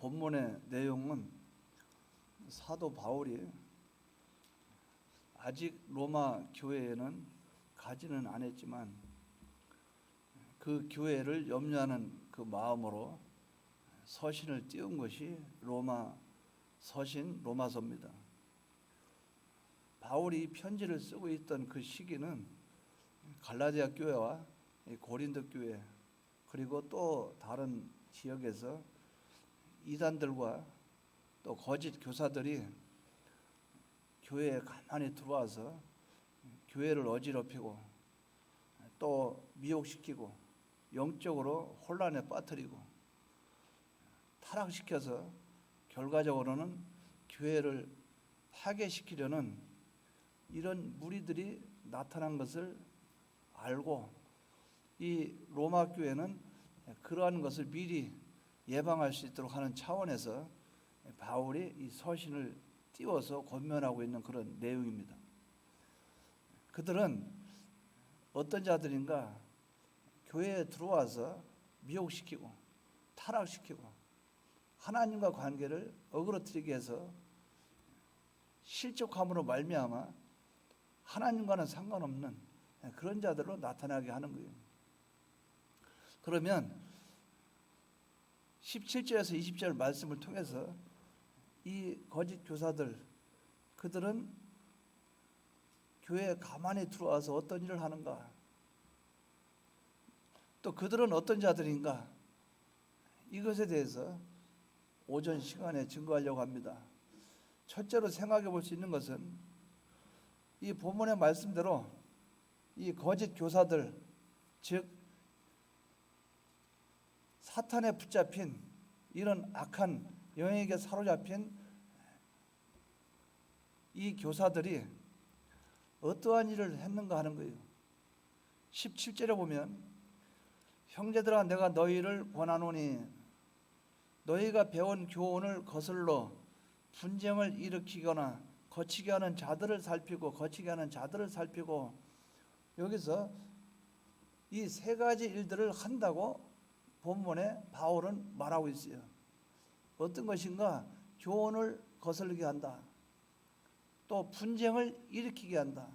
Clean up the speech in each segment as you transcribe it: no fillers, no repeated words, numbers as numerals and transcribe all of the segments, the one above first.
본문의 내용은 사도 바울이 아직 로마 교회에는 가지는 않았지만 그 교회를 염려하는 그 마음으로 서신을 띄운 것이 로마 서신 로마서입니다. 바울이 편지를 쓰고 있던 그 시기는 갈라디아 교회와 고린도 교회 그리고 또 다른 지역에서 이단들과 또 거짓 교사들이 교회에 가만히 들어와서 교회를 어지럽히고 또 미혹시키고 영적으로 혼란에 빠뜨리고 타락시켜서 결과적으로는 교회를 파괴시키려는 이런 무리들이 나타난 것을 알고 이 로마 교회는 그러한 것을 미리 예방할 수 있도록 하는 차원에서 바울이 이 서신을 띄워서 권면하고 있는 그런 내용입니다. 그들은 어떤 자들인가? 교회에 들어와서 미혹시키고 타락시키고 하나님과 관계를 어그러뜨리게 해서 실족함으로 말미암아 하나님과는 상관없는 그런 자들로 나타나게 하는 거예요. 그러면 17절에서 20절 말씀을 통해서 이 거짓 교사들 그들은 교회에 가만히 들어와서 어떤 일을 하는가? 또 그들은 어떤 자들인가? 이것에 대해서 오전 시간에 증거하려고 합니다. 첫째로 생각해 볼 수 있는 것은 이 본문의 말씀대로 이 거짓 교사들 즉 사탄에 붙잡힌 이런 악한 영에게 사로잡힌 이 교사들이 어떠한 일을 했는가 하는 거예요. 17절에 보면 형제들아 내가 너희를 권하노니 너희가 배운 교훈을 거슬러 분쟁을 일으키거나 거치게 하는 자들을 살피고 여기서 이 세 가지 일들을 한다고 본문에 바울은 말하고 있어요. 어떤 것인가? 교훈을 거슬리게 한다. 또 분쟁을 일으키게 한다.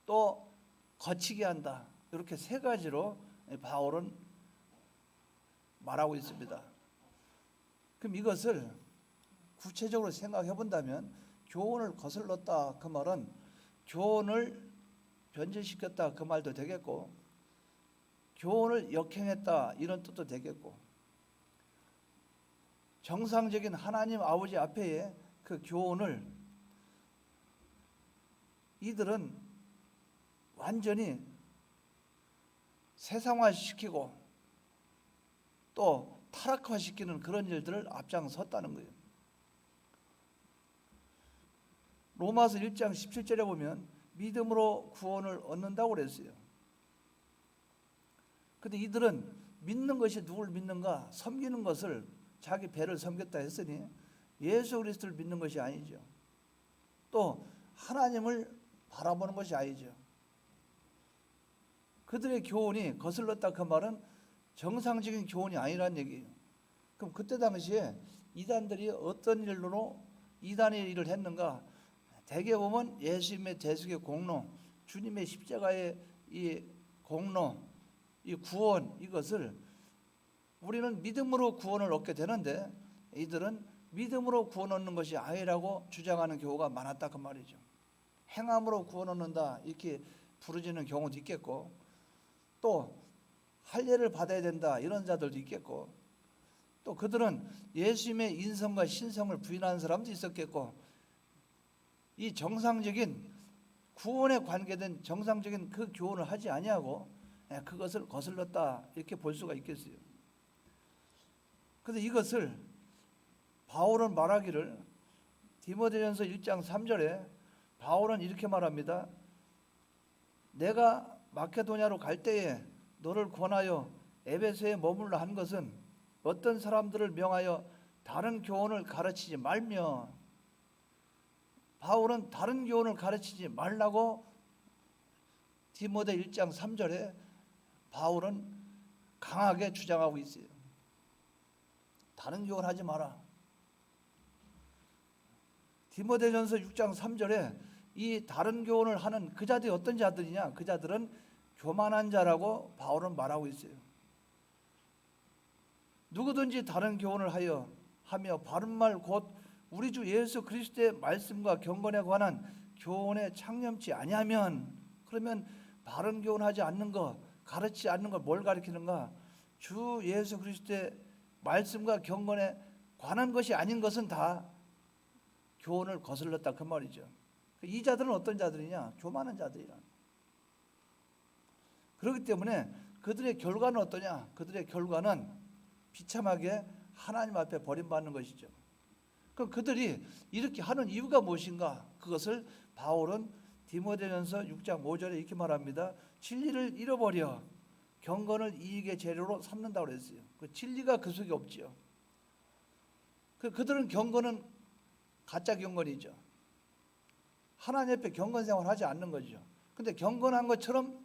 또 거치게 한다. 이렇게 세 가지로 바울은 말하고 있습니다. 그럼 이것을 구체적으로 생각해 본다면 교훈을 거슬렀다 그 말은 교훈을 변질시켰다 그 말도 되겠고 교훈을 역행했다 이런 뜻도 되겠고 정상적인 하나님 아버지 앞에의 그 교훈을 이들은 완전히 세상화시키고 또 타락화시키는 그런 일들을 앞장섰다는 거예요. 로마서 1장 17절에 보면 믿음으로 구원을 얻는다고 그랬어요. 그런데 이들은 믿는 것이 누굴 믿는가? 섬기는 것을 자기 배를 섬겼다 했으니 예수 그리스도를 믿는 것이 아니죠. 또 하나님을 바라보는 것이 아니죠. 그들의 교훈이 거슬렀다 그 말은 정상적인 교훈이 아니란 얘기예요. 그럼 그때 당시에 이단들이 어떤 일로 이단의 일을 했는가? 대개 보면 예수님의 대속의 공로, 주님의 십자가의 이 공로, 이 구원 이것을 우리는 믿음으로 구원을 얻게 되는데 이들은 믿음으로 구원 얻는 것이 아니라고 주장하는 경우가 많았다 그 말이죠. 행함으로 구원 얻는다 이렇게 부르짖는 경우도 있겠고 또 할례를 받아야 된다 이런 자들도 있겠고 또 그들은 예수님의 인성과 신성을 부인하는 사람도 있었겠고 이 정상적인 구원에 관계된 정상적인 그 교훈을 하지 아니하고 그것을 거슬렀다 이렇게 볼 수가 있겠어요. 그런데 이것을 바울은 말하기를 디모데전서 1장 3절에 바울은 이렇게 말합니다. 내가 마케도냐로 갈 때에 너를 권하여 에베소에 머물러 한 것은 어떤 사람들을 명하여 다른 교훈을 가르치지 말며 바울은 다른 교훈을 가르치지 말라고 디모데 1장 3절에 바울은 강하게 주장하고 있어요. 다른 교훈 하지 마라. 디모데전서 6장 3절에 이 다른 교훈을 하는 그 자들이 어떤 자들이냐? 그 자들은 교만한 자라고 바울은 말하고 있어요. 누구든지 다른 교훈을 하며 바른 말 곧 우리 주 예수 그리스도의 말씀과 경건에 관한 교훈에 창념치 아니하면, 그러면 바른 교훈하지 않는 거, 가르치지 않는 걸 뭘 가르치는가? 주 예수 그리스도의 말씀과 경건에 관한 것이 아닌 것은 다 교훈을 거슬렀다 그 말이죠. 이 자들은 어떤 자들이냐? 교만한 자들이라. 그렇기 때문에 그들의 결과는 어떠냐? 그들의 결과는 비참하게 하나님 앞에 버림받는 것이죠. 그럼 그들이 이렇게 하는 이유가 무엇인가? 그것을 바울은 디모데전서 6장 5절에 이렇게 말합니다. 진리를 잃어버려 경건을 이익의 재료로 삼는다고 그랬어요. 그 진리가 그 속에 없지요. 그들은 경건은 가짜 경건이죠. 하나님 앞에 경건 생활을 하지 않는 거죠. 근데 경건한 것처럼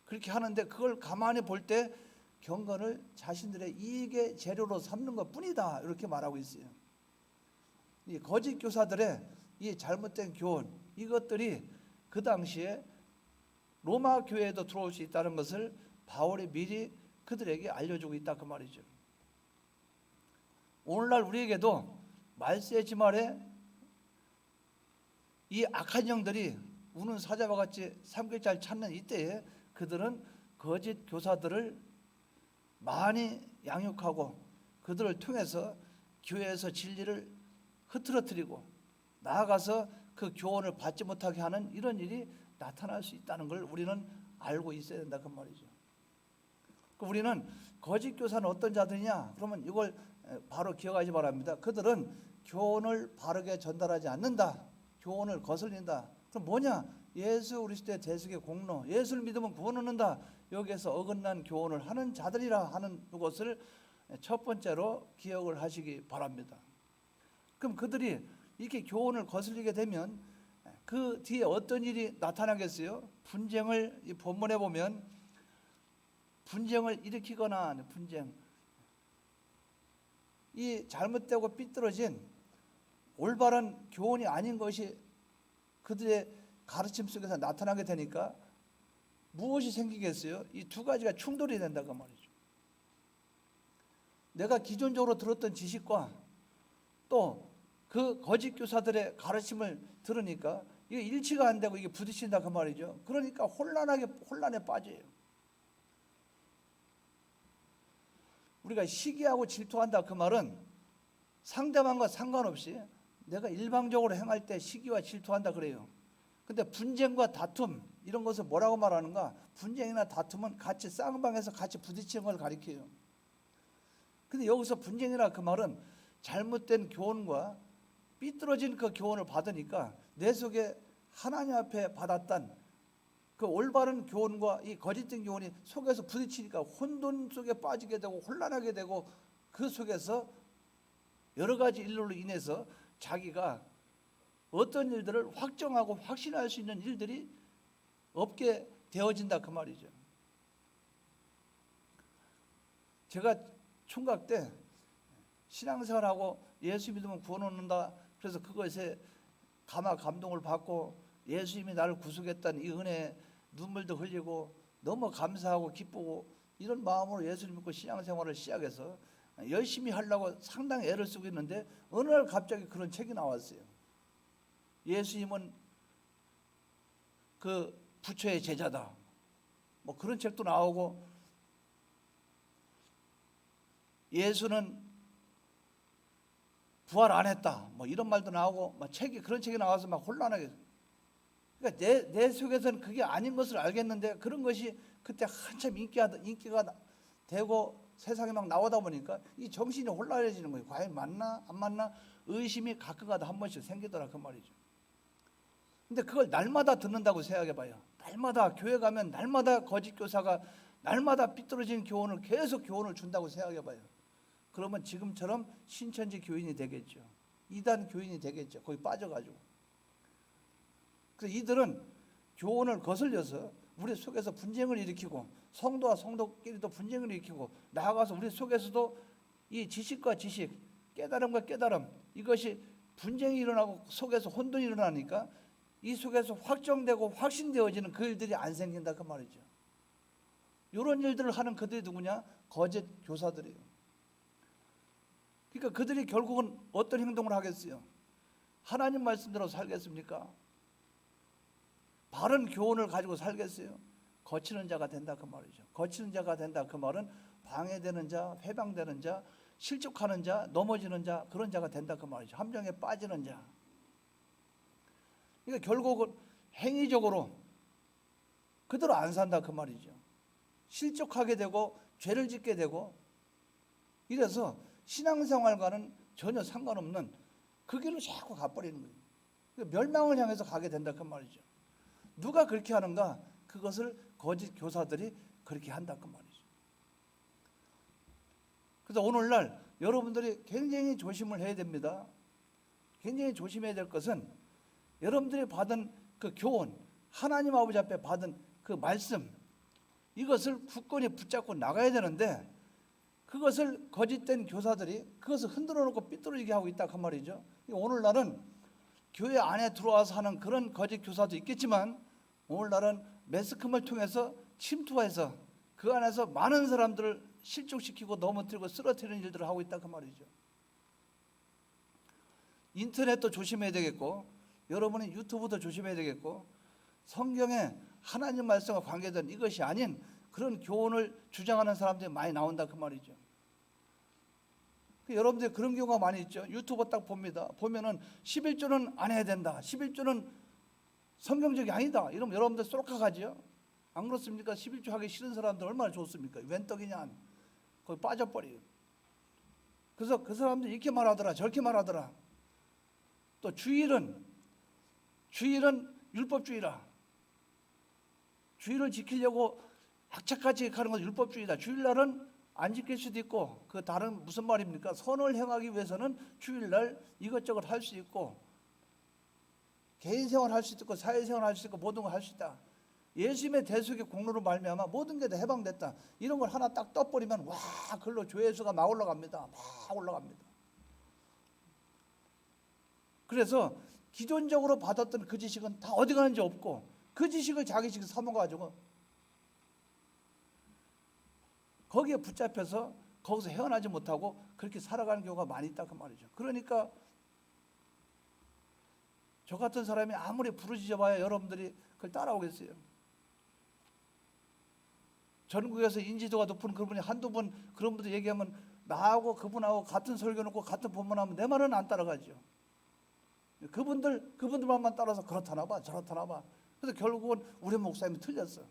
그렇게 하는데 그걸 가만히 볼 때 경건을 자신들의 이익의 재료로 삼는 것 뿐이다, 이렇게 말하고 있어요. 이 거짓 교사들의 이 잘못된 교훈, 이것들이 그 당시에 로마 교회에도 들어올 수 있다는 것을 바울이 미리 그들에게 알려주고 있다 그 말이죠. 오늘날 우리에게도 말세지 말에 이 악한 영들이 우는 사자와 같이 삼킬자를 찾는 이때에 그들은 거짓 교사들을 많이 양육하고 그들을 통해서 교회에서 진리를 흐트러뜨리고 나아가서 그 교훈을 받지 못하게 하는 이런 일이 나타날 수 있다는 걸 우리는 알고 있어야 된다 그 말이죠. 우리는 거짓 교사는 어떤 자들이냐? 그러면 이걸 바로 기억하지 바랍니다. 그들은 교훈을 바르게 전달하지 않는다. 교훈을 거슬린다. 그럼 뭐냐? 예수 그리스도의 대속의 공로, 예수를 믿으면 구원 얻는다. 여기에서 어긋난 교훈을 하는 자들이라 하는 것을 첫 번째로 기억을 하시기 바랍니다. 그럼 그들이 이렇게 교훈을 거슬리게 되면 그 뒤에 어떤 일이 나타나겠어요? 분쟁을, 이 본문에 보면 분쟁을 일으키거나, 분쟁, 이 잘못되고 삐뚤어진 올바른 교훈이 아닌 것이 그들의 가르침 속에서 나타나게 되니까 무엇이 생기겠어요? 이 두 가지가 충돌이 된다고 말이죠. 내가 기존적으로 들었던 지식과 또 그 거짓 교사들의 가르침을 들으니까 이게 일치가 안 되고 이게 부딪힌다 그 말이죠. 그러니까 혼란에 빠져요. 우리가 시기하고 질투한다 그 말은 상대방과 상관없이 내가 일방적으로 행할 때 시기와 질투한다 그래요. 근데 분쟁과 다툼 이런 것을 뭐라고 말하는가? 분쟁이나 다툼은 같이 쌍방에서 같이 부딪히는 걸 가리켜요. 근데 여기서 분쟁이라 그 말은 잘못된 교훈과 삐뚤어진 그 교훈을 받으니까 내 속에 하나님 앞에 받았던 그 올바른 교훈과 이 거짓된 교훈이 속에서 부딪히니까 혼돈 속에 빠지게 되고 혼란하게 되고 그 속에서 여러 가지 일로 인해서 자기가 어떤 일들을 확정하고 확신할 수 있는 일들이 없게 되어진다 그 말이죠. 제가 총각 때 신앙생활하고 예수 믿으면 구원 얻는다, 그래서 그것에 감동을 받고 예수님이 나를 구속했다는 이 은혜에 눈물도 흘리고 너무 감사하고 기쁘고 이런 마음으로 예수를 믿고 신앙생활을 시작해서 열심히 하려고 상당히 애를 쓰고 있는데 어느 날 갑자기 그런 책이 나왔어요. 예수님은 그 부처의 제자다, 뭐 그런 책도 나오고, 예수는 부활 안 했다, 뭐 이런 말도 나오고, 막 그런 책이 나와서 막 혼란하게. 그러니까 내 속에서는 그게 아닌 것을 알겠는데 그런 것이 그때 한참 인기가 되고 세상에 막 나오다 보니까 이 정신이 혼란해지는 거예요. 과연 맞나 안 맞나 의심이 가끔가다 한 번씩 생기더라 그 말이죠. 근데 그걸 날마다 듣는다고 생각해 봐요. 날마다 교회 가면 날마다 거짓 교사가 날마다 삐뚤어진 교훈을 계속 교훈을 준다고 생각해 봐요. 그러면 지금처럼 신천지 교인이 되겠죠. 이단 교인이 되겠죠. 거기 빠져가지고. 그래서 이들은 교훈을 거슬려서 우리 속에서 분쟁을 일으키고 성도와 성도끼리도 분쟁을 일으키고 나아가서 우리 속에서도 이 지식과 지식, 깨달음과 깨달음, 이것이 분쟁이 일어나고 속에서 혼돈이 일어나니까 이 속에서 확정되고 확신되어지는 그 일들이 안 생긴다 그 말이죠. 이런 일들을 하는 그들이 누구냐? 거짓 교사들이에요. 그러니까 그들이 결국은 어떤 행동을 하겠어요? 하나님 말씀대로 살겠습니까? 바른 교훈을 가지고 살겠어요? 거치는 자가 된다 그 말이죠. 거치는 자가 된다 그 말은 방해되는 자, 회방되는 자, 실족하는 자, 넘어지는 자, 그런 자가 된다 그 말이죠. 함정에 빠지는 자. 그러니까 결국은 행위적으로 그대로 안 산다 그 말이죠. 실족하게 되고 죄를 짓게 되고, 이래서 신앙생활과는 전혀 상관없는 그 길로 자꾸 가버리는 거예요. 그러니까 멸망을 향해서 가게 된다 그 말이죠. 누가 그렇게 하는가? 그것을 거짓 교사들이 그렇게 한다 그 말이죠. 그래서 오늘날 여러분들이 굉장히 조심을 해야 됩니다. 굉장히 조심해야 될 것은 여러분들이 받은 그 교훈, 하나님 아버지 앞에 받은 그 말씀, 이것을 굳건히 붙잡고 나가야 되는데, 그것을 거짓된 교사들이 그것을 흔들어 놓고 삐뚤어지게 하고 있다 그 말이죠. 오늘날은 교회 안에 들어와서 하는 그런 거짓 교사도 있겠지만, 오늘날은 매스컴을 통해서 침투해서 그 안에서 많은 사람들을 실족시키고 넘어뜨리고 쓰러뜨리는 일들을 하고 있다 그 말이죠. 인터넷도 조심해야 되겠고, 여러분이 유튜브도 조심해야 되겠고, 성경에 하나님 말씀과 관계된 이것이 아닌 그런 교훈을 주장하는 사람들이 많이 나온다 그 말이죠. 여러분들 그런 경우가 많이 있죠. 유튜브 딱 봅니다. 보면은 11조는 안 해야 된다, 11조는 성경적이 아니다, 이러면 여러분들 쏠락하죠. 안 그렇습니까? 11조 하기 싫은 사람들 얼마나 좋습니까? 웬 떡이냐, 거기 빠져버려요. 그래서 그 사람들 이렇게 말하더라 저렇게 말하더라. 또 주일은 율법주의라, 주일을 지키려고 악착같이 가는 건 율법주의다. 주일날은 안 지킬 수도 있고, 그 다른 무슨 말입니까? 선을 행하기 위해서는 주일날 이것저것 할 수 있고, 개인생활 할 수 있고, 사회생활 할 수 있고, 모든 걸 할 수 있다. 예수님의 대속의 공로로 말미암아 모든 게 다 해방됐다, 이런 걸 하나 딱 떠버리면 와, 그걸로 조회수가 막 올라갑니다. 막 올라갑니다. 그래서 기존적으로 받았던 그 지식은 다 어디 가는지 없고, 그 지식을 자기 지식 삼아가지고 거기에 붙잡혀서 거기서 헤어나지 못하고 그렇게 살아가는 경우가 많이 있다 그 말이죠. 그러니까 저 같은 사람이 아무리 부르짖어 봐야 여러분들이 그걸 따라오겠어요? 전국에서 인지도가 높은 그분이 한두 분, 그런 분들 얘기하면 나하고 그분하고 같은 설교 놓고 같은 본문하면 내 말은 안 따라가죠. 그분들만 따라서 그렇다나 봐 저렇다나 봐. 그래서 결국은 우리 목사님이 틀렸어.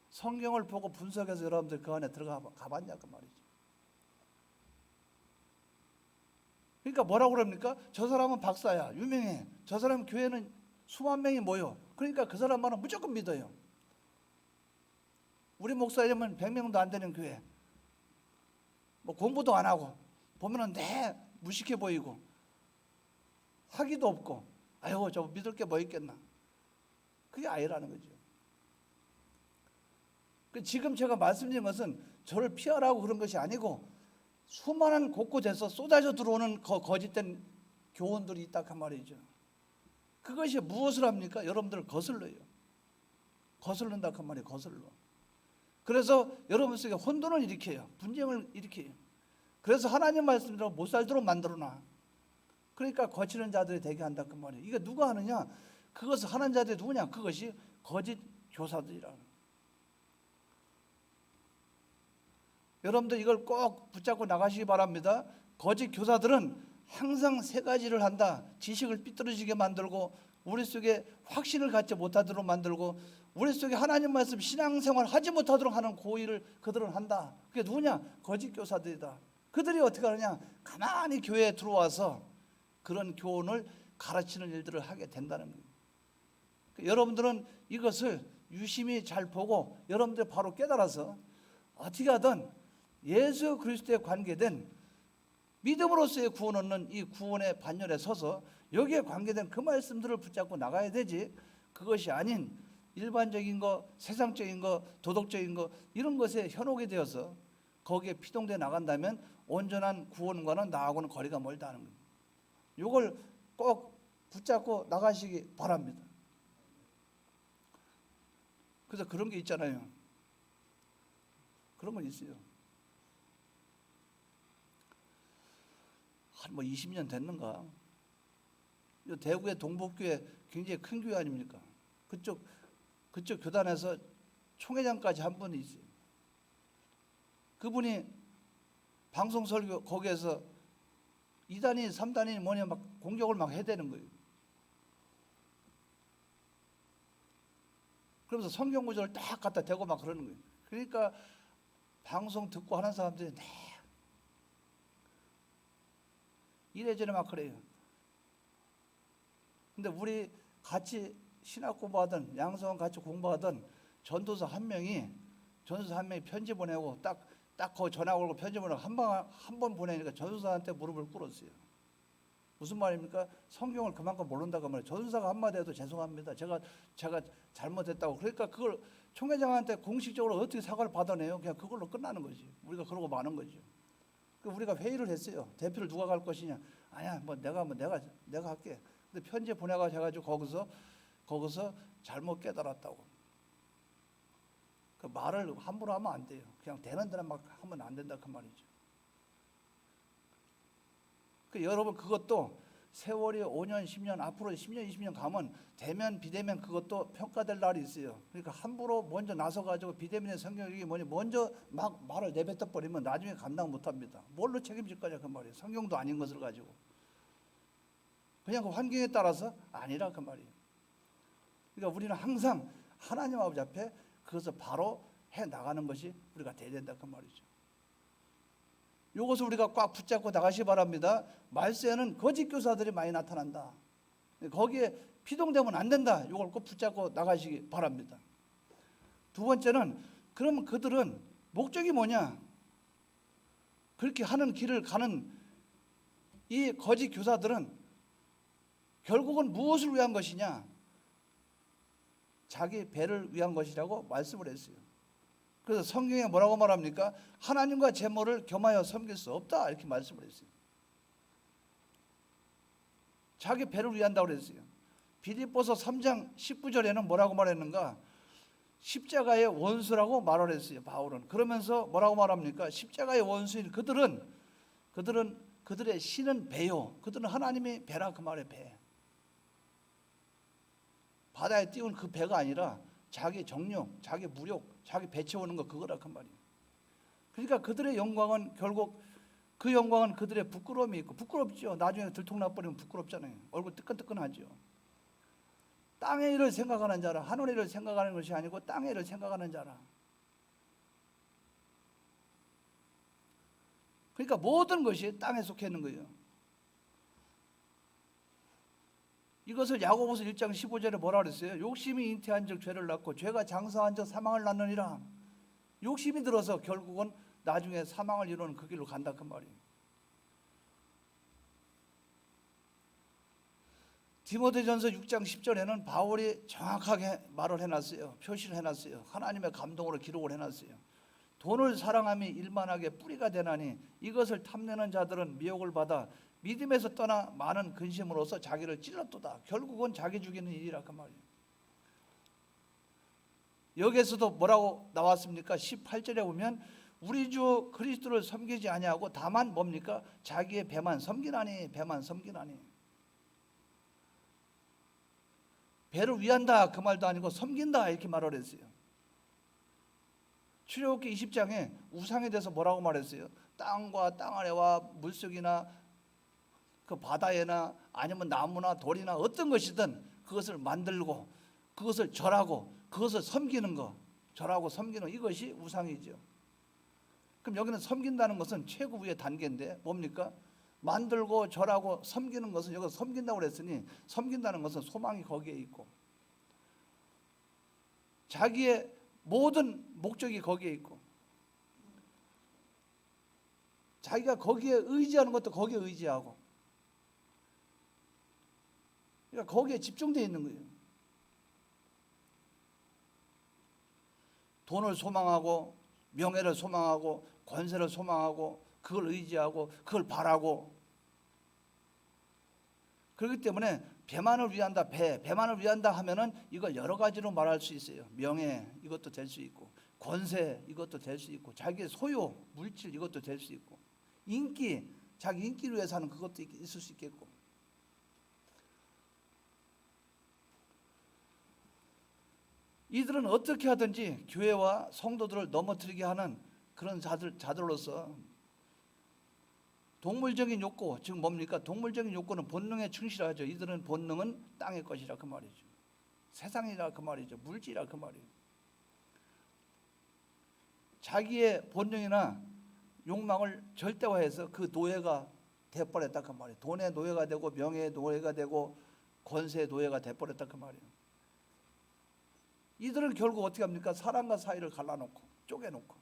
성경을 보고 분석해서 여러분들 그 안에 들어가 봤냐 그 말이죠. 그러니까 뭐라고 그럽니까? 저 사람은 박사야, 유명해. 저 사람 교회는 수만 명이 모여. 그러니까 그 사람 말은 무조건 믿어요. 우리 목사님은 100명도 안 되는 교회, 뭐 공부도 안 하고 보면은 무식해 보이고 학위도 없고, 아유 저 믿을 게 뭐 있겠나. 그게 아니라는 거죠. 지금 제가 말씀드린 것은 저를 피하라고 그런 것이 아니고, 수많은 곳곳에서 쏟아져 들어오는 거짓된 교훈들이 있다 그 말이죠. 그것이 무엇을 합니까? 여러분들을 거슬러요. 거슬른다 그 말이에요. 거슬러. 그래서 여러분 속에 혼돈을 일으켜요. 분쟁을 일으켜요. 그래서 하나님 말씀대로 못 살도록 만들어놔. 그러니까 거치는 자들이 되게 한다 그 말이에요. 이게 누가 하느냐? 그것을 하는 자들이 누구냐? 그것이 거짓 교사들이라는. 여러분들 이걸 꼭 붙잡고 나가시기 바랍니다. 거짓 교사들은 항상 세 가지를 한다. 지식을 삐뚤어지게 만들고, 우리 속에 확신을 갖지 못하도록 만들고, 우리 속에 하나님 말씀 신앙생활 하지 못하도록 하는 고의를 그들은 한다. 그게 누구냐? 거짓 교사들이다. 그들이 어떻게 하느냐? 가만히 교회에 들어와서 그런 교훈을 가르치는 일들을 하게 된다는 거예요. 여러분들은 이것을 유심히 잘 보고 여러분들 바로 깨달아서 어떻게 하든 예수 그리스도에 관계된 믿음으로서의 구원 얻는 이 구원의 반열에 서서 여기에 관계된 그 말씀들을 붙잡고 나가야 되지, 그것이 아닌 일반적인 거, 세상적인 거, 도덕적인 거, 이런 것에 현혹이 되어서 거기에 피동돼 나간다면 온전한 구원과는 나하고는 거리가 멀다는 거예요. 이걸 꼭 붙잡고 나가시기 바랍니다. 그래서 그런 게 있잖아요. 그런 건 있어요. 한 20년 됐는가? 대구의 동복교회 굉장히 큰 교회 아닙니까? 그쪽 교단에서 총회장까지 한 분이 있어요. 그분이 방송 설교 거기에서 2단이 3단이 뭐냐 막 공격을 막 해대는 거예요. 그러면서 성경 구절을 딱 갖다 대고 막 그러는 거예요. 그러니까 방송 듣고 하는 사람들이 이래저래 막 그래요. 근데 우리 같이 신학 공부하던 양성원 같이 공부하던 전도사 한 명이 편지 보내고 딱 거기 전화 걸고 편지 보내고 한 번 보내니까 전도사한테 무릎을 꿇었어요. 무슨 말입니까? 성경을 그만큼 모른다고 말이에요. 전도사가 한마디 해도 죄송합니다. 제가 잘못했다고. 그러니까 그걸 총회장한테 공식적으로 어떻게 사과를 받아내요? 그냥 그걸로 끝나는 거지. 우리가 그러고 마는 거죠. 우리가 회의를 했어요. 대표를 누가 갈 것이냐? 아니야, 내가 할게. 근데 편지 보내가지고 거기서 잘못 깨달았다고. 그 말을 함부로 하면 안 돼요. 그냥 되는 대로 막 하면 안 된다 그 말이죠. 여러분 그것도 세월이 5년, 10년 앞으로 10년, 20년 가면 대면, 비대면 그것도 평가될 날이 있어요. 그러니까 함부로 먼저 나서가지고 비대면의 성경이 뭐니 먼저 막 말을 내뱉어 버리면 나중에 감당 못합니다. 뭘로 책임질 거냐 그 말이에요. 성경도 아닌 것을 가지고. 그냥 그 환경에 따라서 아니라 그 말이에요. 그러니까 우리는 항상 하나님 아버지 앞에 그것을 바로 해 나가는 것이 우리가 돼야 된다 그 말이죠. 이것을 우리가 꽉 붙잡고 나가시기 바랍니다. 말세에는 거짓 교사들이 많이 나타난다. 거기에 피동되면 안 된다. 이걸 꼭 붙잡고 나가시기 바랍니다. 두 번째는 그러면 그들은 목적이 뭐냐? 그렇게 하는 길을 가는 이 거짓 교사들은 결국은 무엇을 위한 것이냐? 자기 배를 위한 것이라고 말씀을 했어요. 그래서 성경에 뭐라고 말합니까? 하나님과 재물을 겸하여 섬길 수 없다 이렇게 말씀을 했어요. 자기 배를 위한다고 그랬어요. 빌립보서 3장 19절에는 뭐라고 말했는가? 십자가의 원수라고 말을 했어요. 바울은. 그러면서 뭐라고 말합니까? 십자가의 원수인 그들은 그들의 신은 배요. 그들은 하나님의 배라 그 말에 배. 바다에 띄운 그 배가 아니라 자기 정욕, 자기 무욕, 자기 배 채우는 거 그거라 그 말이에요. 그러니까 그들의 영광은 결국 그 영광은 그들의 부끄러움이 있고 부끄럽죠. 나중에 들통나버리면 부끄럽잖아요. 얼굴 뜨끈뜨끈하죠. 땅의 일을 생각하는 자라, 하늘의 일을 생각하는 것이 아니고 땅의 일을 생각하는 자라. 그러니까 모든 것이 땅에 속해 있는 거예요. 이것을 야고보서 1장 15절에 뭐라 그랬어요? 욕심이 잉태한 적 죄를 낳고 죄가 장사한 적 사망을 낳느니라. 욕심이 들어서 결국은 나중에 사망을 이루는 그 길로 간다 그 말이에요. 디모데전서 6장 10절에는 바울이 정확하게 말을 해놨어요. 표시를 해놨어요. 하나님의 감동으로 기록을 해놨어요. 돈을 사랑함이 일만하게 뿌리가 되나니 이것을 탐내는 자들은 미혹을 받아 믿음에서 떠나 많은 근심으로서 자기를 찔렀도다. 결국은 자기 죽이는 일이라 그 말이에요. 여기에서도 뭐라고 나왔습니까? 18절에 보면 우리 주 그리스도를 섬기지 아니하고 다만 뭡니까? 자기의 배만 섬기나니 배만 섬기나니. 배를 위한다 그 말도 아니고 섬긴다 이렇게 말을 했어요. 출애굽기 20장에 우상에 대해서 뭐라고 말했어요? 땅과 땅 아래와 물속이나 그 바다에나 아니면 나무나 돌이나 어떤 것이든 그것을 만들고 그것을 절하고 그것을 섬기는 거, 절하고 섬기는 이것이 우상이죠. 그럼 여기는 섬긴다는 것은 최고 위의 단계인데 뭡니까? 만들고 절하고 섬기는 것은 여기서 섬긴다고 그랬으니 섬긴다는 것은 소망이 거기에 있고 자기의 모든 목적이 거기에 있고 자기가 거기에 의지하는 것도 거기에 의지하고 그러니까 거기에 집중되어 있는 거예요. 돈을 소망하고 명예를 소망하고 권세를 소망하고 그걸 의지하고 그걸 바라고. 그렇기 때문에 배만을 위한다, 배만을 위한다 하면은 이걸 여러 가지로 말할 수 있어요. 명예 이것도 될 수 있고, 권세 이것도 될 수 있고, 자기의 소유 물질 이것도 될 수 있고, 인기 자기 인기를 위해서 하는 그것도 있을 수 있겠고. 이들은 어떻게 하든지 교회와 성도들을 넘어뜨리게 하는 그런 자들로서 동물적인 욕구, 즉 뭡니까? 동물적인 욕구는 본능에 충실하죠. 이들은 본능은 땅의 것이라 그 말이죠. 세상이라 그 말이죠. 물질이라 그 말이에요. 자기의 본능이나 욕망을 절대화해서 그 노예가 돼버렸다 그 말이에요. 돈의 노예가 되고 명예의 노예가 되고 권세의 노예가 돼버렸다 그 말이에요. 이들은 결국 어떻게 합니까? 사람과 사이를 갈라놓고 쪼개놓고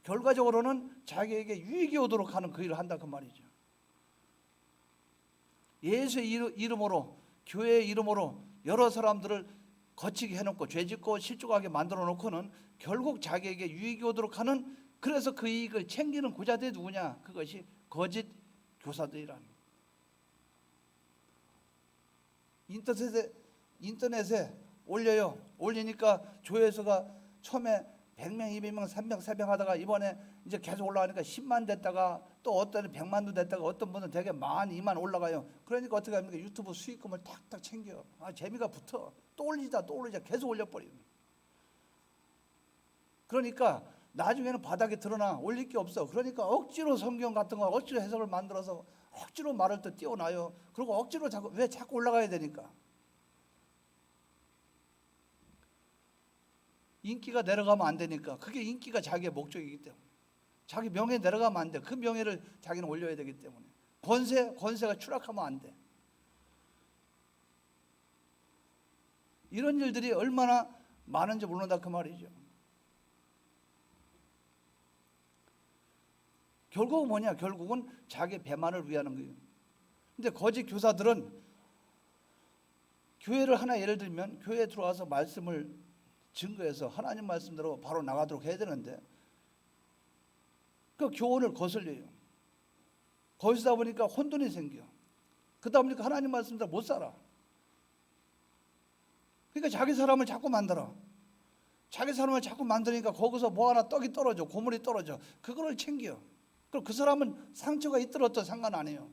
결과적으로는 자기에게 유익이 오도록 하는 그 일을 한다 그 말이죠. 예수의 이름으로, 교회의 이름으로 여러 사람들을 거치게 해놓고 죄짓고 실족하게 만들어 놓고는 결국 자기에게 유익이 오도록 하는, 그래서 그 이익을 챙기는 고자들이 누구냐? 그것이 거짓 교사들이라는. 인터넷에 올려요. 올리니까 조회수가 처음에 100명, 200명, 300, 400 하다가 이번에 이제 계속 올라가니까 10만 됐다가 또 어떤 100만도 됐다가 어떤 분은 되게 1만, 2만 올라가요. 그러니까 어떻게 합니까? 유튜브 수익금을 탁탁 챙겨요. 재미가 붙어. 또 올리자 계속 올려버려요. 그러니까 나중에는 바닥에 드러나 올릴 게 없어. 그러니까 억지로 성경 같은 거 억지로 해석을 만들어서 억지로 말을 또 띄워놔요. 그리고 억지로 왜 자꾸 올라가야 되니까. 인기가 내려가면 안 되니까. 그게 인기가 자기의 목적이기 때문에. 자기 명예 내려가면 안 돼. 그 명예를 자기는 올려야 되기 때문에. 권세가 추락하면 안 돼. 이런 일들이 얼마나 많은지 모른다 그 말이죠. 결국은 뭐냐? 결국은 자기 배만을 위하는 거예요. 근데 거짓 교사들은 교회를 하나 예를 들면 교회에 들어와서 말씀을 증거해서 하나님 말씀대로 바로 나가도록 해야 되는데 그 교훈을 거슬려요. 거기서 보니까 혼돈이 생겨. 그러다 보니까 하나님 말씀대로 못 살아. 그러니까 자기 사람을 자꾸 만들어. 자기 사람을 자꾸 만드니까 거기서 뭐 하나 떡이 떨어져, 고물이 떨어져. 그거를 챙겨. 그럼 그 사람은 상처가 있더라도 상관 안 해요.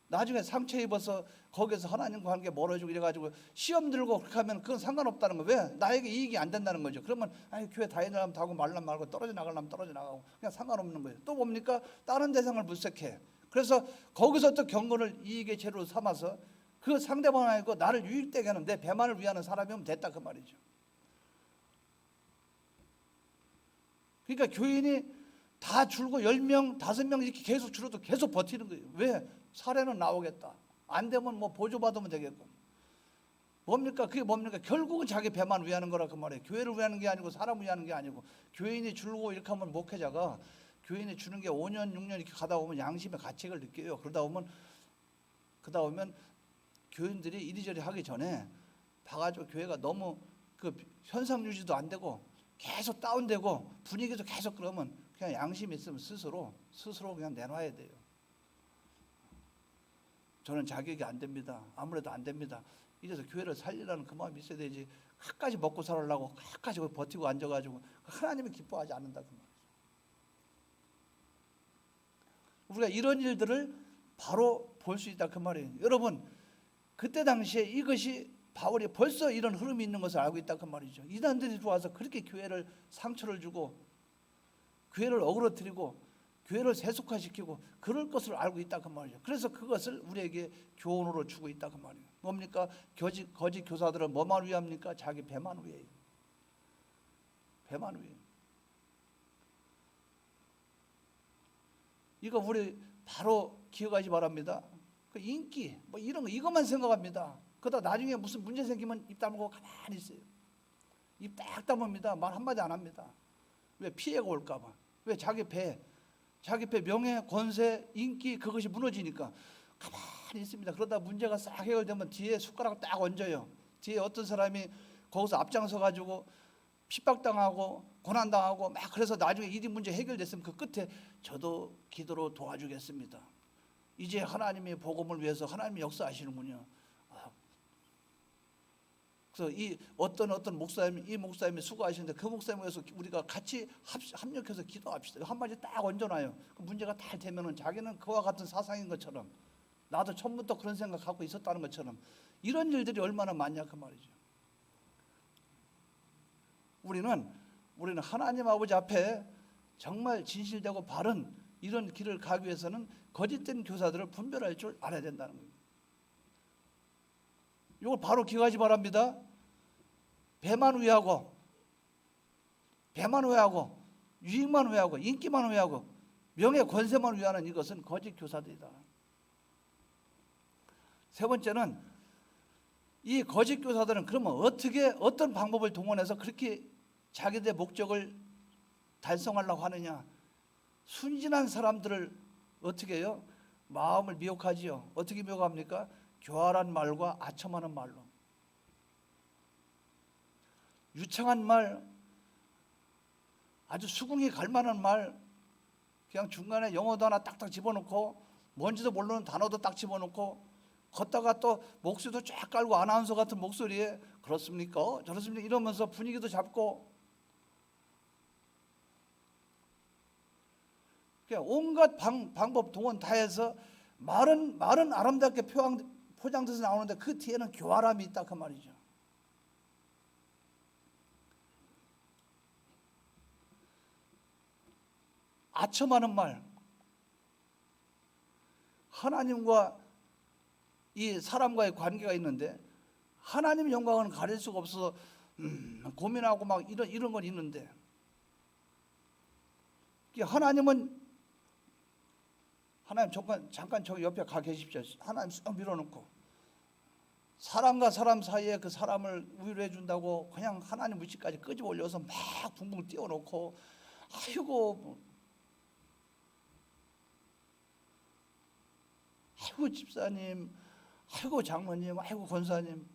나중에 상처 입어서 거기서 하나님과 관계 멀어지고 이래가지고 시험 들고 그렇게 하면 그건 상관없다는 거예요. 왜? 나에게 이익이 안 된다는 거죠. 그러면 교회 다니려면 다고 말라면 말고 떨어져 나가려면 떨어져 나가고 그냥 상관없는 거예요. 또 뭡니까? 다른 대상을 물색해. 그래서 거기서 또 경건을 이익의 재료로 삼아서 그 상대방이 아니고 나를 유익되게 하는 내 배만을 위하는 사람이면 됐다 그 말이죠. 그러니까 교인이 다 줄고 10명, 5명 이렇게 계속 줄어도 계속 버티는 거예요. 왜? 사례는 나오겠다. 안 되면 뭐 보조받으면 되겠고. 뭡니까? 그게 뭡니까? 결국은 자기 배만 위하는 거라 그 말이에요. 교회를 위하는 게 아니고 사람을 위하는 게 아니고. 교인이 줄고 이렇게 하면 목회자가 교인이 주는 게 5년, 6년 이렇게 가다 보면 양심의 가책을 느껴요. 그러다 보면 교인들이 이리저리 하기 전에 봐가지고 교회가 너무 그 현상 유지도 안 되고 계속 다운되고 분위기도 계속 그러면 그냥 양심 있으면 스스로 그냥 내놔야 돼요. 저는 자격이 안 됩니다. 아무래도 안 됩니다. 이래서 교회를 살리라는 그 마음이 있어야 되지. 끝까지 먹고 살으려고 끝까지 버티고 앉아가지고 하나님이 기뻐하지 않는다 그 말이죠. 우리가 이런 일들을 바로 볼 수 있다 그 말이에요. 여러분 그때 당시에 이것이 바울이 벌써 이런 흐름이 있는 것을 알고 있다 그 말이죠. 이단들이 들어와서 그렇게 교회를 상처를 주고 교회를 어그러뜨리고 교회를 세속화시키고 그럴 것을 알고 있다 그 말이죠. 그래서 그것을 우리에게 교훈으로 주고 있다 그 말이에요. 뭡니까? 거짓 교사들은 뭐만 위합니까? 자기 배만 위해요. 배만 위해요. 이거 우리 바로 기억하지 바랍니다. 그 인기 뭐 이런 거 이것만 생각합니다. 그러다 나중에 무슨 문제 생기면 입 다물고 가만히 있어요. 입 딱 다뭅니다. 말 한마디 안 합니다. 왜? 피해가 올까 봐. 왜? 자기 배 명예, 권세, 인기 그것이 무너지니까 가만히 있습니다. 그러다 문제가 싹 해결되면 뒤에 숟가락을 딱 얹어요. 뒤에 어떤 사람이 거기서 앞장서 가지고 핍박당하고 고난당하고 막 그래서 나중에 이 문제 해결됐으면 그 끝에 저도 기도로 도와주겠습니다. 이제 하나님의 복음을 위해서 하나님이 역사하시는군요. 그래서 이 어떤 목사님이 이 목사님이 수고하시는데 그 목사님 위해서 우리가 같이 합력해서 기도합시다. 한마디 딱 얹어놔요. 그 문제가 다 되면은 자기는 그와 같은 사상인 것처럼 나도 처음부터 그런 생각 갖고 있었다는 것처럼 이런 일들이 얼마나 많냐 그 말이죠. 우리는 하나님 아버지 앞에 정말 진실되고 바른 이런 길을 가기 위해서는 거짓된 교사들을 분별할 줄 알아야 된다는 거예요. 이걸 바로 기억하시 바랍니다. 배만 위하고 유익만 위하고 인기만 위하고 명예 권세만 위하는 이것은 거짓 교사들이다. 세 번째는 이 거짓 교사들은 그러면 어떤 방법을 동원해서 그렇게 자기들의 목적을 달성하려고 하느냐? 순진한 사람들을 어떻게 해요? 마음을 미혹하지요. 어떻게 미혹합니까? 교활한 말과 아첨하는 말로. 유창한 말, 아주 수긍이 갈 만한 말, 그냥 중간에 영어도 하나 딱딱 집어넣고 뭔지도 모르는 단어도 딱 집어넣고 걷다가 또 목소리도 쫙 깔고 아나운서 같은 목소리에 그렇습니까? 저렇습니까? 이러면서 분위기도 잡고 그냥 온갖 방법 동원 다 해서 말은 아름답게 포장돼서 나오는데 그 뒤에는 교활함이 있다 그 말이죠. 아첨하는 말, 하나님과 이 사람과의 관계가 있는데 하나님의 영광은 가릴 수가 없어서 고민하고 막 이런 건 있는데 하나님 잠깐 저기 옆에 가 계십시오. 하나님 쑥 밀어놓고 사람과 사람 사이에 그 사람을 위로해 준다고 그냥 하나님 위치까지 끄집어 올려서 막 붕붕 띄워놓고 아이고 집사님, 아이고 장모님, 아이고 권사님,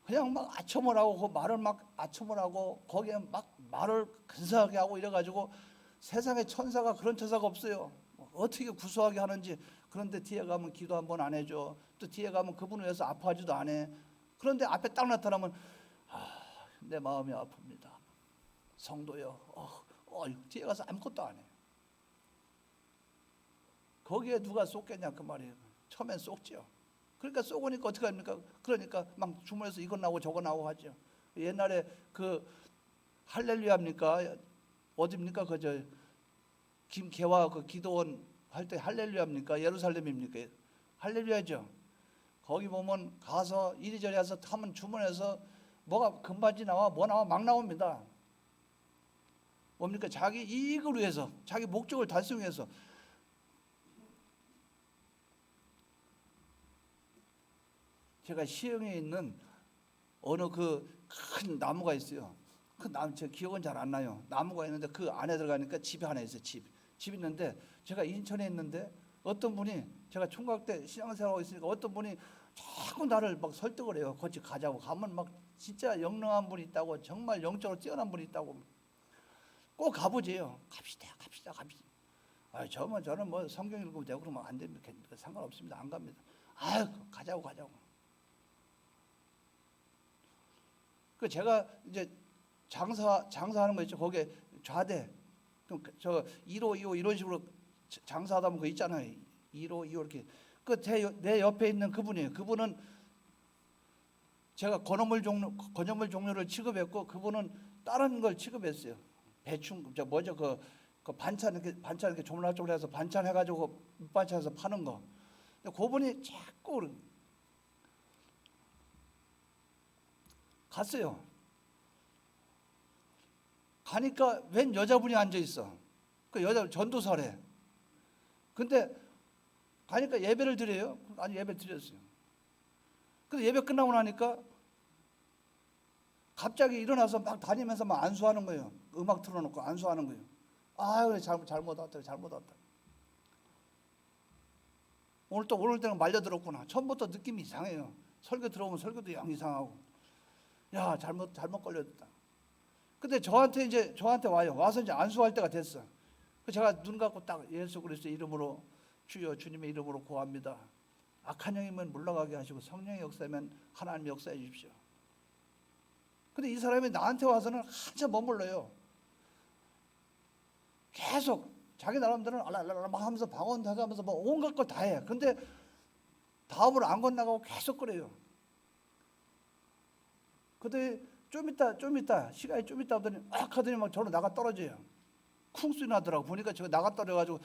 그냥 막 아첨을 하고 그 말을 막 아첨을 하고 거기에 막 말을 근사하게 하고 이래가지고 세상에 천사가 그런 천사가 없어요. 어떻게 구수하게 하는지. 그런데 뒤에 가면 기도 한 번 안 해줘. 또 뒤에 가면 그분을 위해서 아파하지도 안 해. 그런데 앞에 딱 나타나면 내 마음이 아픕니다. 성도요. 뒤에 가서 아무것도 안 해. 거기에 누가 쏟겠냐 그 말이에요. 처음엔 쏟죠. 그러니까 쏘고니까 어떻게 합니까? 그러니까 막 주문해서 이거 나오고 저거 나오고 하죠. 옛날에 그 할렐루야입니까? 어디입니까? 그저 김계화 그 기도원 할 때 할렐루야입니까? 예루살렘입니까? 할렐루야죠. 거기 보면 가서 이리저리 해서 하면 주문해서 뭐가 금반지 나와 뭐 나와 막 나옵니다. 뭡니까? 자기 이익을 위해서, 자기 목적을 달성해서. 제가 시흥에 있는 어느 그 큰 나무가 있어요. 그 나무 제 기억은 잘 안 나요. 나무가 있는데 그 안에 들어가니까 집이 하나 있어요. 집 있는데 제가 인천에 있는데 어떤 분이 제가 총각 때 신앙생활하고 있으니까 어떤 분이 자꾸 나를 막 설득을 해요. 같이 가자고. 가면 막 진짜 영능한 분이 있다고, 정말 영적으로 뛰어난 분이 있다고. 꼭 가보지요. 갑시다. 저는 뭐 성경 읽으면 되고 그러면 안 됩니다. 상관없습니다. 안 갑니다. 가자고. 그 제가 이제 장사하는 거 있죠. 거기에 좌대, 저 1호, 2호 이런 식으로 장사하다 보면 그 있잖아요. 1호, 2호 이렇게. 내 옆에 있는 그분이에요. 그분은 제가 건어물 종류를 취급했고 그분은 다른 걸 취급했어요. 배충, 그 반찬 이렇게 조물조물해서 반찬 해가지고 밑반찬해서 파는 거. 근데 그분이 자꾸 갔어요. 가니까 웬 여자분이 앉아 있어. 그 여자 전도사래. 근데 가니까 예배를 드려요. 아니 예배 드렸어요. 근데 예배 끝나고 나니까 갑자기 일어나서 막 다니면서 막 안수하는 거예요. 음악 틀어놓고 안수하는 거예요. 그래 잘못 왔다. 오늘 때는 말려들었구나. 처음부터 느낌이 이상해요. 설교 들어오면 설교도 영 이상하고, 야 잘못 걸렸다. 근데 저한테 와요. 와서 이제 안수할 때가 됐어. 그 제가 눈 감고 딱 예수 그리스도의 이름으로 주여 주님의 이름으로 구합니다. 악한 영이면 물러가게 하시고 성령의 역사면 하나님 역사해 주십시오. 근데 이 사람이 나한테 와서는 한참 머물러요. 계속 자기 나름대로는 알랄랄라 막 하면서 방언하면서 뭐 온갖 걸 다 해. 근데 다음으로 안 건너가고 계속 그래요. 근데 좀 있다 시간이 좀 있다 하더니 하더니 막 저로 나가 떨어져요. 쿵 소리 나더라고. 보니까 제가 나가 떨어져가지고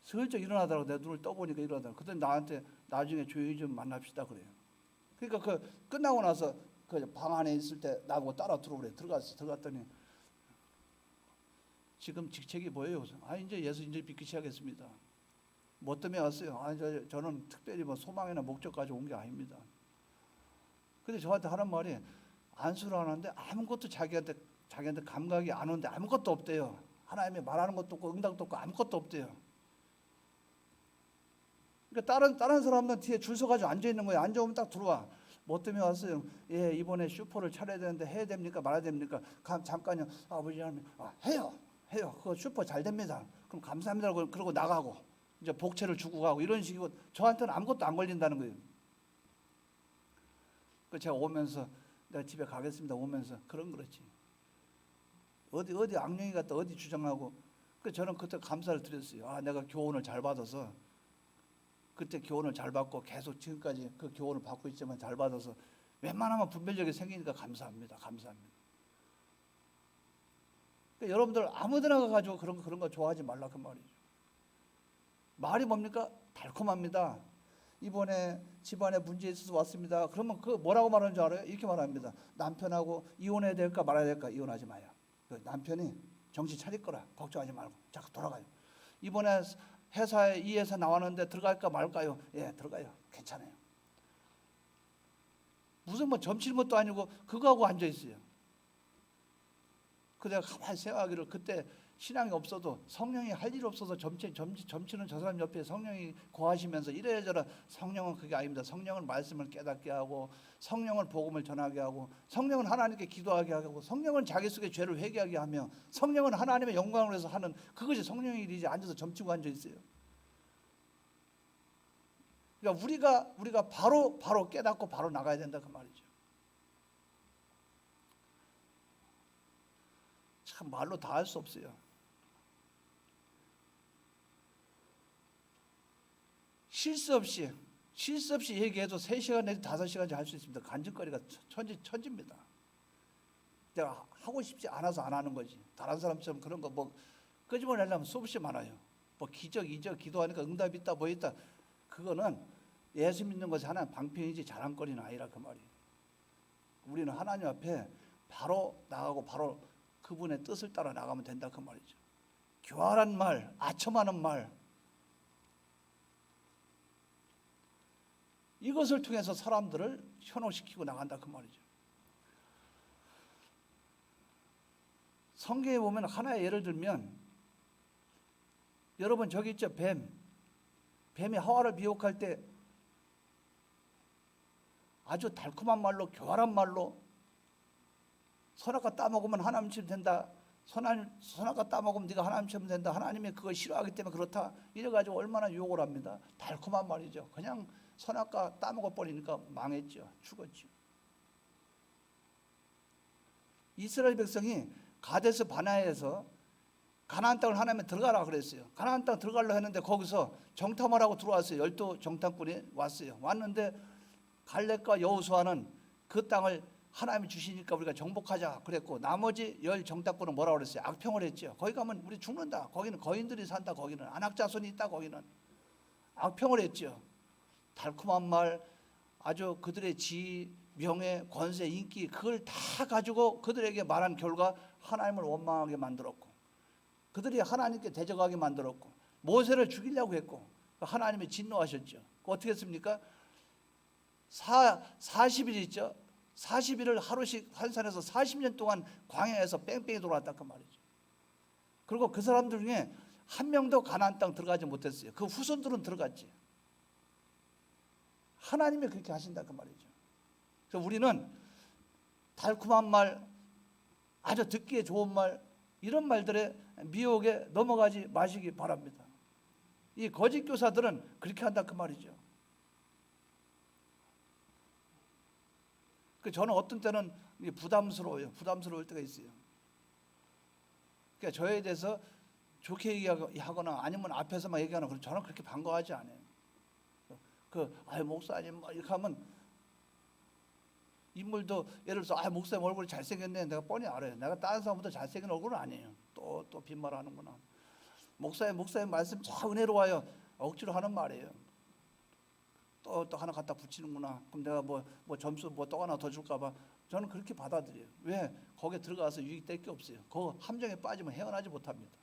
슬쩍 일어나더라고. 내 눈을 떠보니까 일어나더라고. 그랬더니 나한테 나중에 조용히 좀 만납시다 그래요. 그러니까 그 끝나고 나서 그 방 안에 있을 때 나보고 따라 들어오래. 들어갔더니 지금 직책이 뭐예요? 이제 예수 이제 믿기 시작했습니다. 뭐 때문에 왔어요? 저는 특별히 뭐 소망이나 목적 가지고 온 게 아닙니다. 근데 저한테 하는 말이 안수를 하는데 아무것도 자기한테 감각이 안 오는데 아무것도 없대요. 하나님이 말하는 것도 없고 응답도 없고 아무것도 없대요. 그러니까 다른 사람은 뒤에 줄 서가지고 앉아 있는 거예요. 앉아오면 딱 들어와. 뭐 때문에 왔어요? 예, 이번에 슈퍼를 차려야 되는데 해야 됩니까? 말아야 됩니까? 잠깐요. 아버지 하나님, 해요. 그거 슈퍼 잘 됩니다. 그럼 감사합니다. 그러고 나가고 이제 복채를 주고 가고 이런 식이고 저한테는 아무것도 안 걸린다는 거예요. 그 제가 오면서 내가 집에 가겠습니다. 오면서 그렇지. 어디 악령이 갔다 어디 주장하고. 그 저는 그때 감사를 드렸어요. 내가 교훈을 잘 받아서 그때 교훈을 잘 받고 계속 지금까지 그 교훈을 받고 있지만 잘 받아서 웬만하면 분별력이 생기니까 감사합니다. 그러니까 여러분들 아무데나 가가지고 그런 거 좋아하지 말라 그 말이죠. 말이 뭡니까? 달콤합니다. 이번에 집안에 문제 있어서 왔습니다. 그러면 그 뭐라고 말하는 줄 알아요? 이렇게 말합니다. 남편하고 이혼해야 될까 말아야 될까? 이혼하지 마요. 남편이 정신 차릴 거라 걱정하지 말고 자꾸 돌아가요. 이번에 회사에 이 회사 나왔는데 들어갈까 말까요? 예, 들어가요. 괜찮아요. 무슨 뭐 점치는 것도 아니고 그거하고 앉아 있어요. 그 내가 가만히 생각하기를 그때 신앙이 없어도 성령이 할 일 없어서 점치는 저 사람 옆에 성령이 거하시면서 이래저래 성령은 그게 아닙니다. 성령은 말씀을 깨닫게 하고 성령은 복음을 전하게 하고 성령은 하나님께 기도하게 하고 성령은 자기 속의 죄를 회개하게 하며 성령은 하나님의 영광을 위해서 하는 그것이 성령의 일이지 앉아서 점치고 앉아 있어요. 그러니까 우리가 바로 깨닫고 바로 나가야 된다 그 말이죠. 참 말로 다 할 수 없어요. 실수 없이 얘기해도 3시간 내지 5시간째 할 수 있습니다. 간증거리가 천지입니다. 내가 하고 싶지 않아서 안 하는 거지. 다른 사람처럼 그런 거 뭐 끄집어내려면 수없이 많아요. 뭐 기적 이적 기도하니까 응답 있다 뭐 있다. 그거는 예수 믿는 것이 하나의 방편이지 자랑거리는 아니라 그 말이에요. 우리는 하나님 앞에 바로 나가고 바로 그분의 뜻을 따라 나가면 된다 그 말이죠. 교활한 말, 아첨하는 말 이것을 통해서 사람들을 현혹시키고 나간다 그 말이죠. 성경에 보면 하나의 예를 들면 여러분 저기 있죠 뱀이 하와를 미혹할 때 아주 달콤한 말로 교활한 말로 선악과 따먹으면 하나님처럼 된다. 선악과 따먹으면 네가 하나님처럼 된다. 하나님이 그걸 싫어하기 때문에 그렇다. 이래가지고 얼마나 유혹을 합니다. 달콤한 말이죠. 그냥 선악과 따먹어버리니까 망했죠. 죽었죠. 이스라엘 백성이 가데스 바네아에서 가나안 땅을 하나님이 들어가라 그랬어요. 가나안 땅 들어가려고 했는데 거기서 정탐을 하고 들어왔어요. 12 정탐꾼이 왔어요. 왔는데 갈렙과 여호수아는 그 땅을 하나님이 주시니까 우리가 정복하자 그랬고 나머지 10 정탐꾼은 뭐라고 그랬어요? 악평을 했죠. 거기 가면 우리 죽는다. 거기는 거인들이 산다. 거기는 안악자손이 있다. 거기는 악평을 했죠. 달콤한 말 아주 그들의 지위, 명예, 권세, 인기 그걸 다 가지고 그들에게 말한 결과 하나님을 원망하게 만들었고 그들이 하나님께 대적하게 만들었고 모세를 죽이려고 했고 하나님이 진노하셨죠. 어떻게 했습니까? 40일 있죠. 40일을 하루씩 한산해서 40년 동안 광야에서 뺑뺑이 돌아왔다 그 말이죠. 그리고 그 사람들 중에 한 명도 가나안 땅 들어가지 못했어요. 그 후손들은 들어갔지. 하나님이 그렇게 하신다 그 말이죠. 그래서 우리는 달콤한 말, 아주 듣기에 좋은 말, 이런 말들의 미혹에 넘어가지 마시기 바랍니다. 이 거짓 교사들은 그렇게 한다 그 말이죠. 저는 어떤 때는 부담스러워요. 부담스러울 때가 있어요. 그러니까 저에 대해서 좋게 얘기하거나 아니면 앞에서만 얘기하거나, 그럼 저는 그렇게 반가워하지 않아요. 목사님 이렇게 하면 인물도 예를 들어서 목사님 얼굴이 잘생겼네, 내가 뻔히 알아요. 내가 다른 사람보다 잘생긴 얼굴은 아니에요. 또 빈말하는구나. 목사님 말씀 참 은혜로워요. 억지로 하는 말이에요. 또 하나 갖다 붙이는구나. 그럼 내가 뭐 점수 또 하나 더 줄까봐. 저는 그렇게 받아들여요. 왜? 거기에 들어가서 유익 될 게 없어요. 그 함정에 빠지면 헤어나지 못합니다.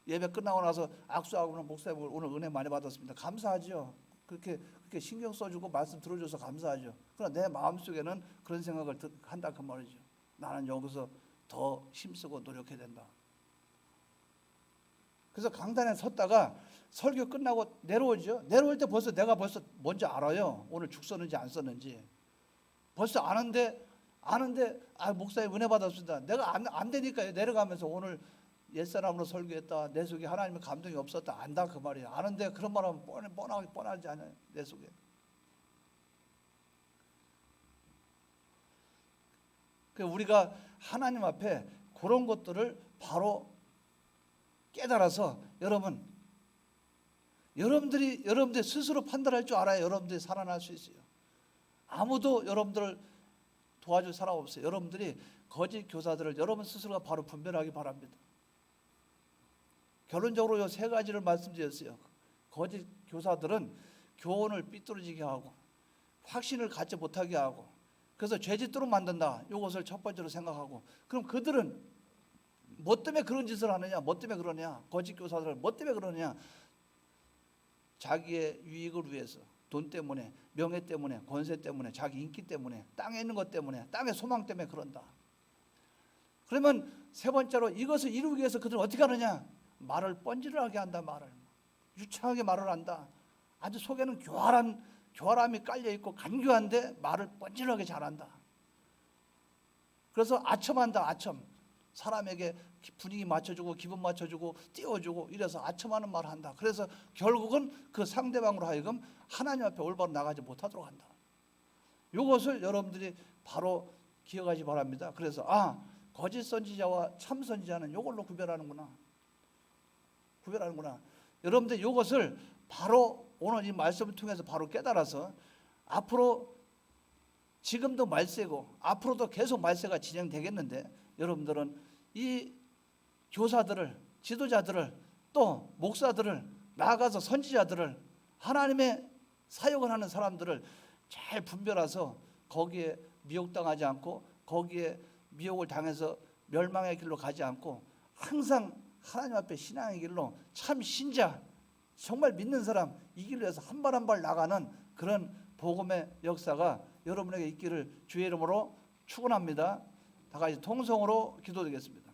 예배 끝나고 나서 악수하고는 목사님 오늘 은혜 많이 받았습니다. 감사하죠. 그렇게 신경 써주고 말씀 들어줘서 감사하죠. 그러나 내 마음속에는 그런 생각을 한다 그 말이죠. 나는 여기서 더 힘쓰고 노력해야 된다. 그래서 강단에 섰다가 설교 끝나고 내려오죠. 내려올 때 내가 벌써 뭔지 알아요. 오늘 죽 썼는지 안 썼는지 벌써 아는데 목사님 은혜 받았습니다. 내가 안 되니까 내려가면서 오늘 옛사람으로 설교했다, 내 속에 하나님의 감동이 없었다, 안다 그 말이에요. 아는데 그런 말하면 뻔하지 않아요, 내 속에. 우리가 하나님 앞에 그런 것들을 바로 깨달아서 여러분들이 스스로 판단할 줄 알아야 여러분들이 살아날 수 있어요. 아무도 여러분들을 도와줄 사람 없어요. 여러분들이 거짓 교사들을 여러분 스스로가 바로 분별하기 바랍니다. 결론적으로 이 세 가지를 말씀드렸어요. 거짓 교사들은 교훈을 삐뚤어지게 하고 확신을 갖지 못하게 하고 그래서 죄짓도록 만든다. 이것을 첫 번째로 생각하고, 그럼 그들은 뭐 때문에 그런 짓을 하느냐? 뭐 때문에 그러냐? 거짓 교사들은 뭐 때문에 그러냐? 자기의 유익을 위해서, 돈 때문에, 명예 때문에, 권세 때문에, 자기 인기 때문에, 땅에 있는 것 때문에, 땅의 소망 때문에 그런다. 그러면 세 번째로 이것을 이루기 위해서 그들은 어떻게 하느냐? 말을 뻔질하게 한다. 말을 유창하게 말을 한다. 아주 속에는 교활함이 깔려있고 간교한데 말을 뻔질하게 잘한다. 그래서 아첨한다. 아첨. 사람에게 분위기 맞춰주고 기분 맞춰주고 띄워주고 이래서 아첨하는 말을 한다. 그래서 결국은 그 상대방으로 하여금 하나님 앞에 올바로 나가지 못하도록 한다. 이것을 여러분들이 바로 기억하시 바랍니다. 그래서 거짓 선지자와 참 선지자는 이걸로 구별하는구나. 여러분들 이것을 바로 오늘 이 말씀을 통해서 바로 깨달아서 앞으로 지금도 말세고 앞으로도 계속 말세가 진행되겠는데 여러분들은 이 교사들을, 지도자들을, 또 목사들을, 나아가서 선지자들을, 하나님의 사역을 하는 사람들을 잘 분별해서 거기에 미혹당하지 않고 거기에 미혹을 당해서 멸망의 길로 가지 않고 항상 하나님 앞에 신앙의 길로 참 신자, 정말 믿는 사람, 이 길로 해서 한 발 한 발 나가는 그런 복음의 역사가 여러분에게 있기를 주의 이름으로 축원합니다. 다 같이 통성으로 기도드리겠습니다.